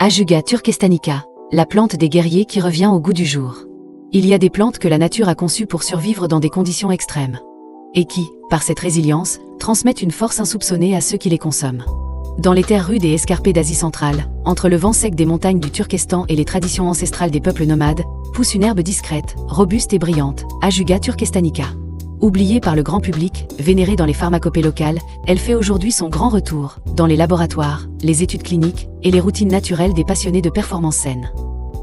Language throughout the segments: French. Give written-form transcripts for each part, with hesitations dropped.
Ajuga turkestanica, la plante des guerriers qui revient au goût du jour. Il y a des plantes que la nature a conçues pour survivre dans des conditions extrêmes. Et qui, par cette résilience, transmettent une force insoupçonnée à ceux qui les consomment. Dans les terres rudes et escarpées d'Asie centrale, entre le vent sec des montagnes du Turkestan et les traditions ancestrales des peuples nomades, pousse une herbe discrète, robuste et brillante, Ajuga turkestanica. Oubliée par le grand public, vénérée dans les pharmacopées locales, elle fait aujourd'hui son grand retour, dans les laboratoires, les études cliniques et les routines naturelles des passionnés de performance saine.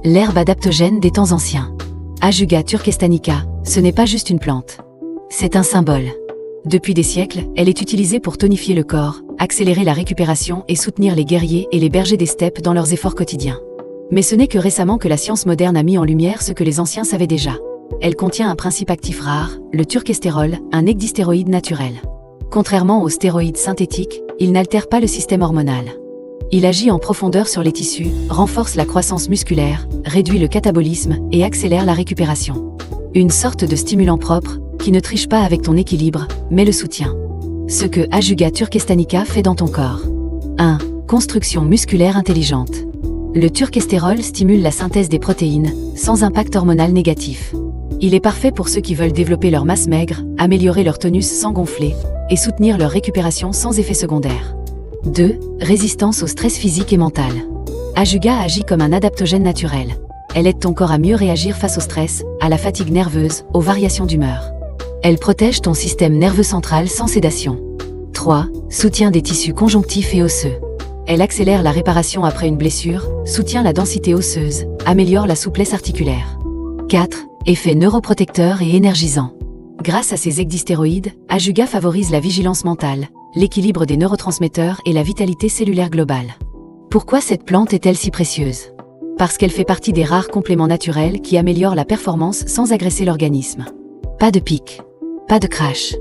L'herbe adaptogène des temps anciens. Ajuga turkestanica, ce n'est pas juste une plante. C'est un symbole. Depuis des siècles, elle est utilisée pour tonifier le corps, accélérer la récupération et soutenir les guerriers et les bergers des steppes dans leurs efforts quotidiens. Mais ce n'est que récemment que la science moderne a mis en lumière ce que les anciens savaient déjà. Elle contient un principe actif rare, le turkestérol, un ecdystéroïde naturel. Contrairement aux stéroïdes synthétiques, il n'altère pas le système hormonal. Il agit en profondeur sur les tissus, renforce la croissance musculaire, réduit le catabolisme et accélère la récupération. Une sorte de stimulant propre, qui ne triche pas avec ton équilibre, mais le soutient. Ce que Ajuga turkestanica fait dans ton corps. 1. Construction musculaire intelligente. Le turkestérol stimule la synthèse des protéines, sans impact hormonal négatif. Il est parfait pour ceux qui veulent développer leur masse maigre, améliorer leur tonus sans gonfler, et soutenir leur récupération sans effet secondaire. 2. Résistance au stress physique et mental. Ajuga agit comme un adaptogène naturel. Elle aide ton corps à mieux réagir face au stress, à la fatigue nerveuse, aux variations d'humeur. Elle protège ton système nerveux central sans sédation. 3. Soutien des tissus conjonctifs et osseux. Elle accélère la réparation après une blessure, soutient la densité osseuse, améliore la souplesse articulaire. 4. Effet neuroprotecteur et énergisant. Grâce à ses ecdystéroïdes, Ajuga favorise la vigilance mentale, l'équilibre des neurotransmetteurs et la vitalité cellulaire globale. Pourquoi cette plante est-elle si précieuse? Parce qu'elle fait partie des rares compléments naturels qui améliorent la performance sans agresser l'organisme. Pas de pic. Pas de crash.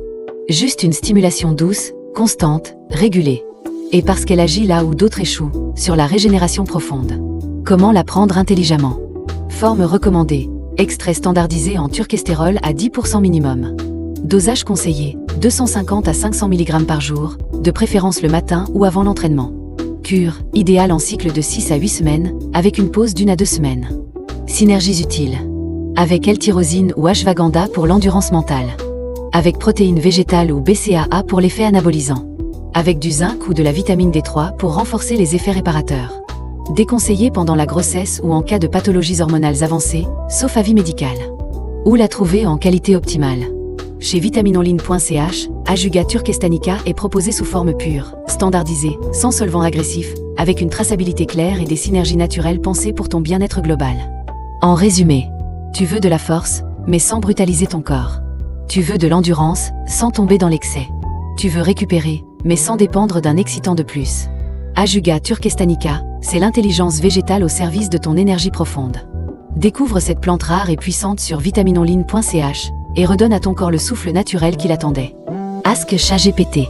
Juste une stimulation douce, constante, régulée. Et parce qu'elle agit là où d'autres échouent, sur la régénération profonde. Comment la prendre intelligemment? Forme recommandée. Extrait standardisé en turkestérol à 10% minimum. Dosage conseillé, 250 à 500 mg par jour, de préférence le matin ou avant l'entraînement. Cure, idéale en cycle de 6 à 8 semaines, avec une pause d'1 à 2 semaines. Synergies utiles. Avec L-tyrosine ou ashwagandha pour l'endurance mentale. Avec protéines végétales ou BCAA pour l'effet anabolisant. Avec du zinc ou de la vitamine D3 pour renforcer les effets réparateurs. Déconseillé pendant la grossesse ou en cas de pathologies hormonales avancées, sauf avis médical. Où la trouver en qualité optimale? Chez vitaminonline.ch, Ajuga turkestanica est proposé sous forme pure, standardisée, sans solvant agressif, avec une traçabilité claire et des synergies naturelles pensées pour ton bien-être global. En résumé, tu veux de la force, mais sans brutaliser ton corps. Tu veux de l'endurance, sans tomber dans l'excès. Tu veux récupérer, mais sans dépendre d'un excitant de plus. Ajuga turkestanica, c'est l'intelligence végétale au service de ton énergie profonde. Découvre cette plante rare et puissante sur vitaminonline.ch et redonne à ton corps le souffle naturel qu'il attendait. Ask ChatGPT.